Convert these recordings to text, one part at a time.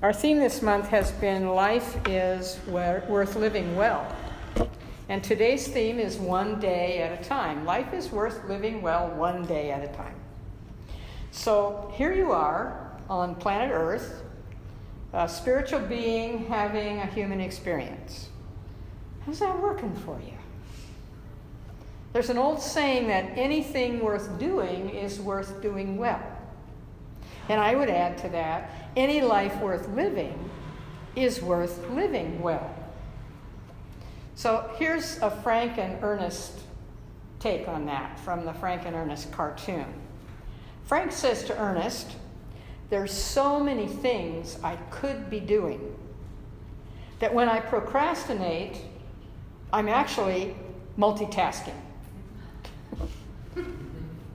Our theme this month has been Life is Worth Living Well. And today's theme is one day at a time. Life is worth living well one day at a time. So here you are on planet Earth, a spiritual being having a human experience. How's that working for you? There's an old saying that anything worth doing is worth doing well. And I would add to that, any life worth living is worth living well. So here's a Frank and Ernest take on that from the Frank and Ernest cartoon. Frank says to Ernest, "There's so many things I could be doing that when I procrastinate, I'm actually multitasking."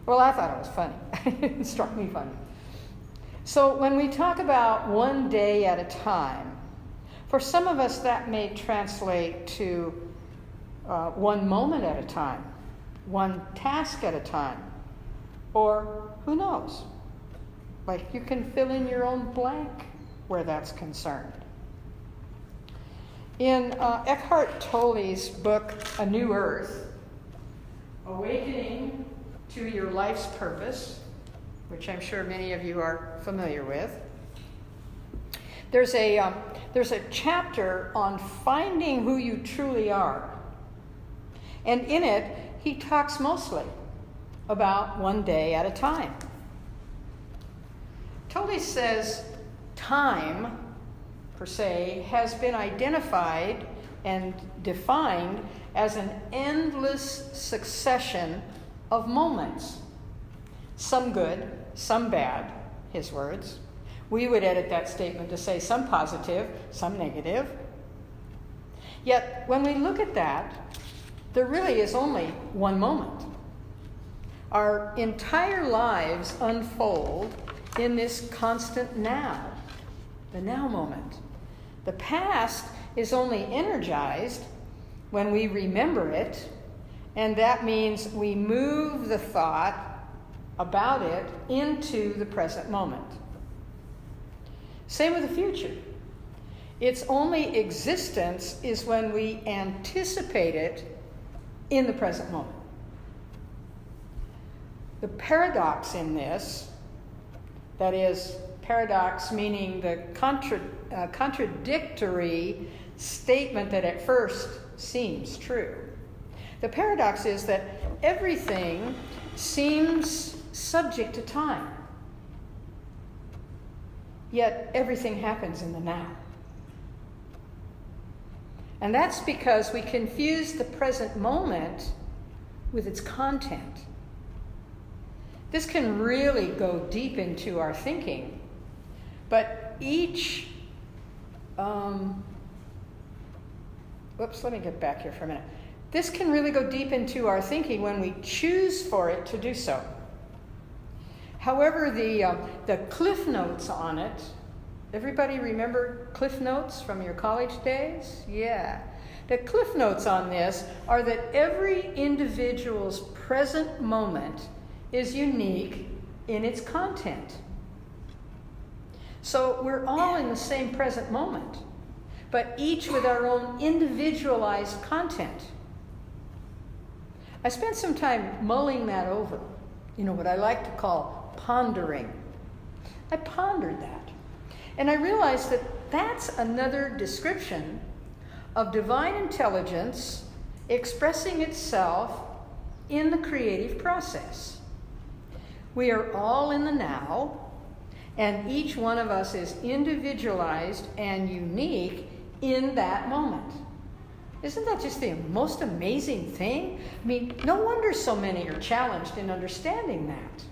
Well, I thought it was funny. It struck me funny. So when we talk about one day at a time, for some of us that may translate to one moment at a time, one task at a time, or who knows? Like you can fill in your own blank where that's concerned. In Eckhart Tolle's book, A New Earth, Awakening to Your Life's Purpose, which I'm sure many of you are familiar with, there's a chapter on finding who you truly are. And in it, he talks mostly about one day at a time. Tolle says time, per se, has been identified and defined as an endless succession of moments. Some good, some bad, his words. We would edit that statement to say some positive, some negative. Yet, when we look at that, there really is only one moment. Our entire lives unfold in this constant now, the now moment. The past is only energized when we remember it, and that means we move the thought about it into the present moment. Same with the future. Its only existence is when we anticipate it in the present moment. The paradox in this, that is, paradox meaning the contradictory statement that at first seems true. The paradox is that everything seems subject to time, yet everything happens in the now. And that's because we confuse the present moment with its content. This can really go deep into our thinking, but each let me get back here for a minute. This can really go deep into our thinking when we choose for it to do so. However, the cliff notes on it, everybody remember cliff notes from your college days? Yeah. The cliff notes on this are that every individual's present moment is unique in its content. So we're all in the same present moment, but each with our own individualized content. I spent some time mulling that over, what I like to call pondering. I pondered that. And I realized that that's another description of divine intelligence expressing itself in the creative process. We are all in the now, and each one of us is individualized and unique in that moment. Isn't that just the most amazing thing? I mean, no wonder so many are challenged in understanding that,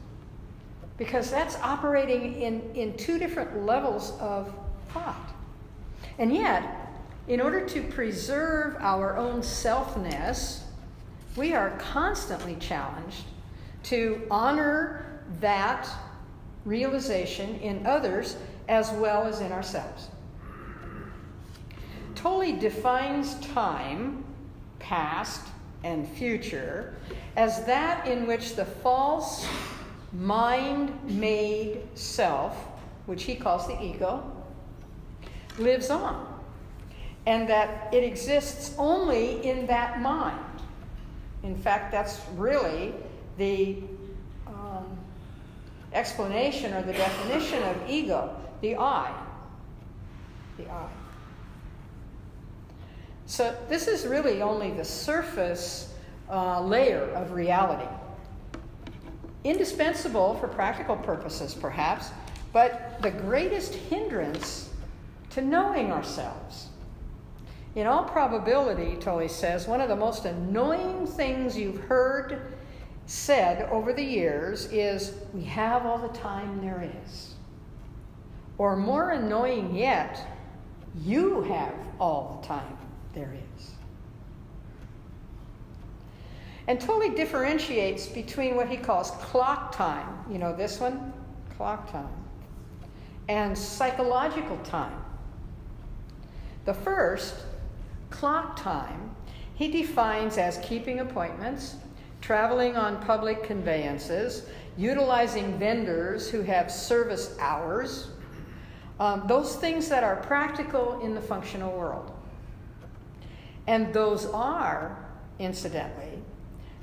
because that's operating in two different levels of thought. And yet, in order to preserve our own selfness, we are constantly challenged to honor that realization in others as well as in ourselves. Tolle defines time, past and future, as that in which the false mind-made self, which he calls the ego, lives on, and that it exists only in that mind. In fact, that's really the explanation or the definition of ego, the I. The I. So this is really only the surface layer of reality. Indispensable for practical purposes, perhaps, but the greatest hindrance to knowing ourselves. In all probability, Tolle says, one of the most annoying things you've heard said over the years is, "We have all the time there is." Or more annoying yet, "You have all the time there is." And Tolle differentiates between what he calls clock time, you know this one? Clock time. And psychological time. The first, clock time, he defines as keeping appointments, traveling on public conveyances, utilizing vendors who have service hours, those things that are practical in the functional world. And those are, incidentally,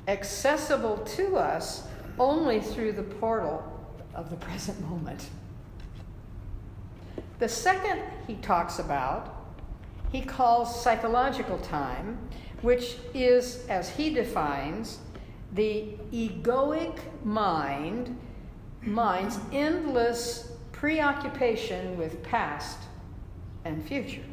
accessible to us only through the portal of the present moment. The second he talks about, he calls psychological time, which is, as he defines, the egoic mind's endless preoccupation with past and future.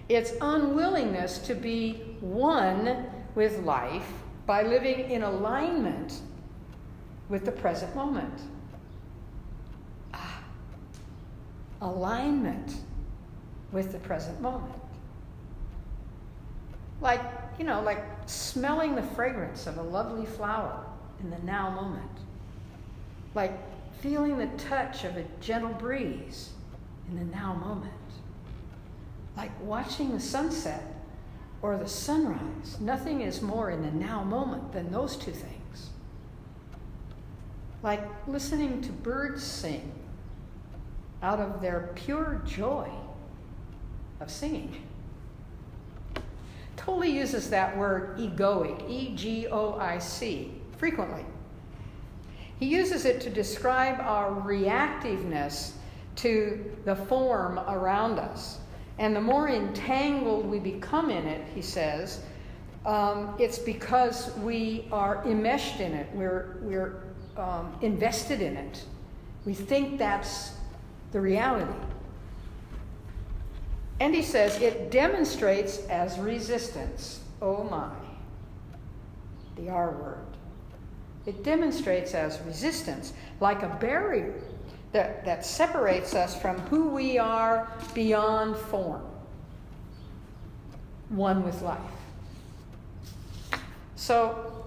Its unwillingness to be one with life by living in alignment with the present moment. Alignment with the present moment. Like smelling the fragrance of a lovely flower in the now moment. Like feeling the touch of a gentle breeze in the now moment. Like watching the sunset or the sunrise. Nothing is more in the now moment than those two things. Like listening to birds sing out of their pure joy of singing. Tolle uses that word egoic, E-G-O-I-C, frequently. He uses it to describe our reactiveness to the form around us. And the more entangled we become in it, he says, it's because we are enmeshed in it. We're invested in it. We think that's the reality. And he says it demonstrates as resistance. Oh my, the R word. It demonstrates as resistance, like a barrier that separates us from who we are beyond form, one with life. So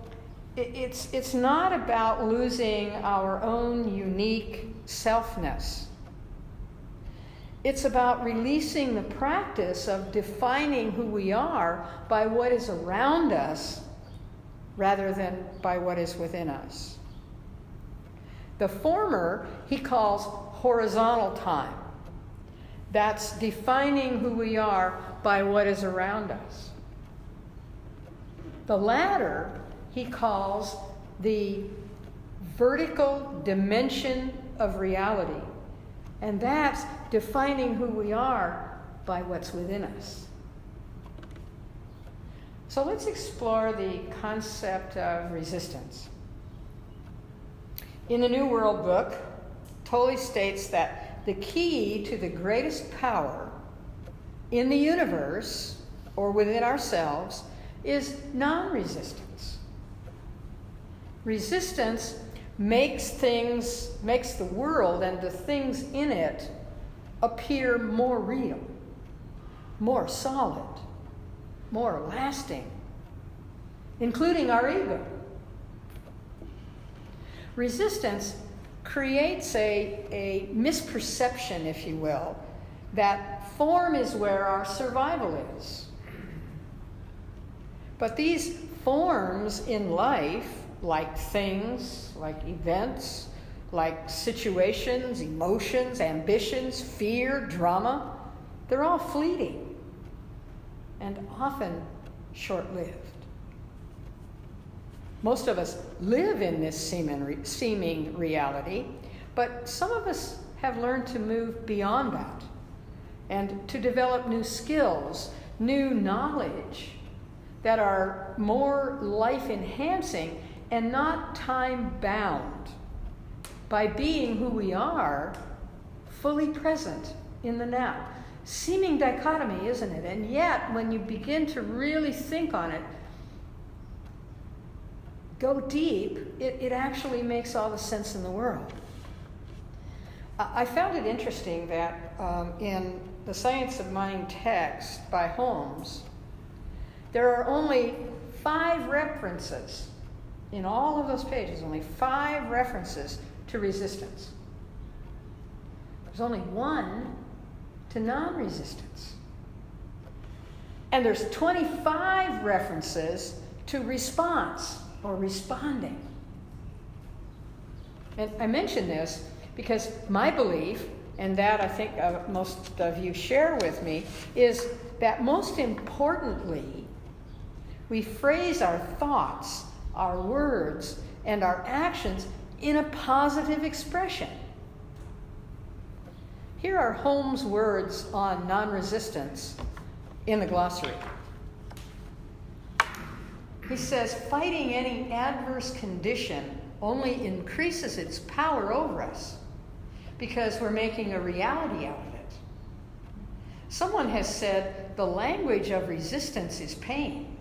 it's not about losing our own unique selfness. It's about releasing the practice of defining who we are by what is around us rather than by what is within us. The former he calls horizontal time. That's defining who we are by what is around us. The latter he calls the vertical dimension of reality. And that's defining who we are by what's within us. So let's explore the concept of resistance. In the New World book, Tolle states that the key to the greatest power in the universe or within ourselves is non-resistance. Resistance makes the world and the things in it appear more real, more solid, more lasting, including our ego. Resistance creates a misperception, if you will, that form is where our survival is. But these forms in life, like things, like events, like situations, emotions, ambitions, fear, drama, they're all fleeting and often short-lived. Most of us live in this seeming reality, but some of us have learned to move beyond that and to develop new skills, new knowledge that are more life-enhancing and not time-bound by being who we are, fully present in the now. Seeming dichotomy, isn't it? And yet, when you begin to really think on it, go deep, it actually makes all the sense in the world. I found it interesting that in The Science of Mind text by Holmes, there are only 5 references in all of those pages, only 5 references to resistance. There's only 1 to non-resistance. And there's 25 references to response or responding. And I mention this because my belief, and that I think most of you share with me, is that most importantly, we phrase our thoughts, our words, and our actions in a positive expression. Here are Holmes' words on non-resistance in the glossary. He says, fighting any adverse condition only increases its power over us because we're making a reality out of it. Someone has said the language of resistance is pain,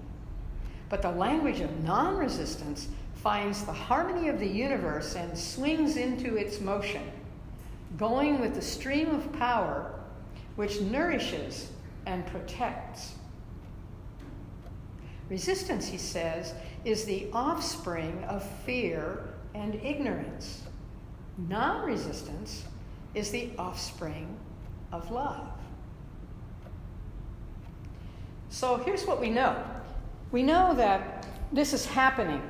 but the language of non-resistance finds the harmony of the universe and swings into its motion, going with the stream of power which nourishes and protects. Resistance, he says, is the offspring of fear and ignorance. Non-resistance is the offspring of love. So here's what we know. We know that this is happening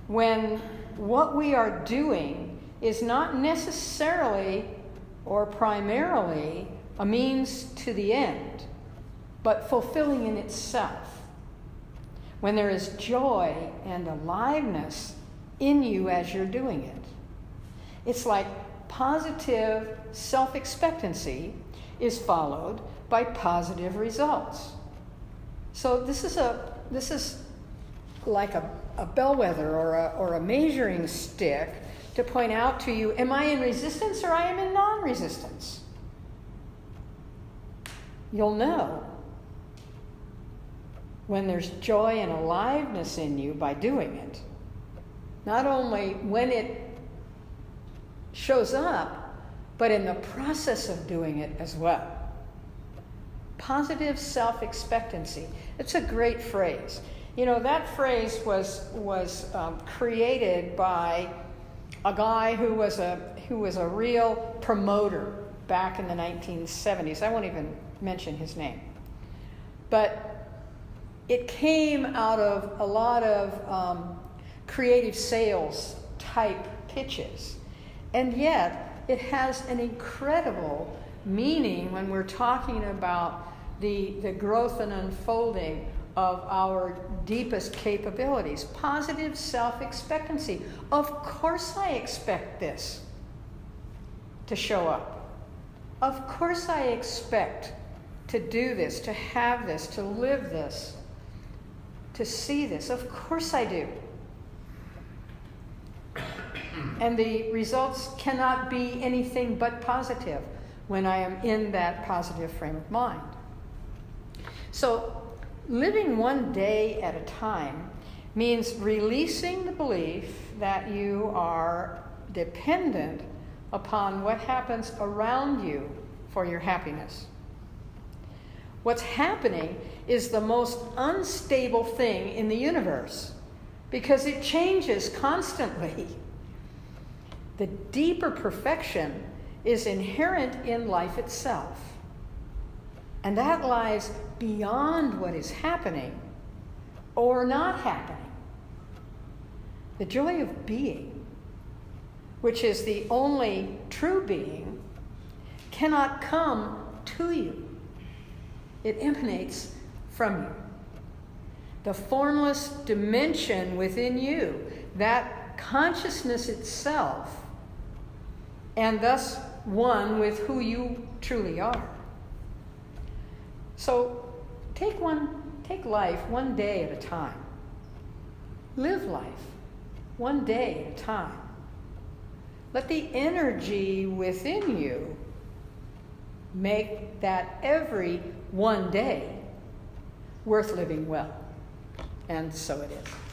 when what we are doing is not necessarily or primarily a means to the end, but fulfilling in itself. When there is joy and aliveness in you as you're doing it. It's like positive self-expectancy is followed by positive results. So this is like a bellwether or a measuring stick to point out to you, am I in resistance or I am in non-resistance? You'll know when there's joy and aliveness in you by doing it. Not only when it shows up, but in the process of doing it as well. Positive self-expectancy. It's a great phrase. You know, that phrase was created by a guy who was a real promoter back in the 1970s. I won't even mention his name. But it came out of a lot of creative sales type pitches. And yet, it has an incredible meaning when we're talking about the growth and unfolding of our deepest capabilities. Positive self-expectancy. Of course I expect this to show up. Of course I expect to do this, to have this, to live this, to see this. Of course I do. And the results cannot be anything but positive when I am in that positive frame of mind. So, living one day at a time means releasing the belief that you are dependent upon what happens around you for your happiness. What's happening is the most unstable thing in the universe because it changes constantly. The deeper perfection is inherent in life itself. And that lies beyond what is happening or not happening. The joy of being, which is the only true being, cannot come to you. It emanates from you. The formless dimension within you, that consciousness itself, and thus one with who you truly are. So take life one day at a time. Live life one day at a time. Let the energy within you make that every one day worth living well. And so it is.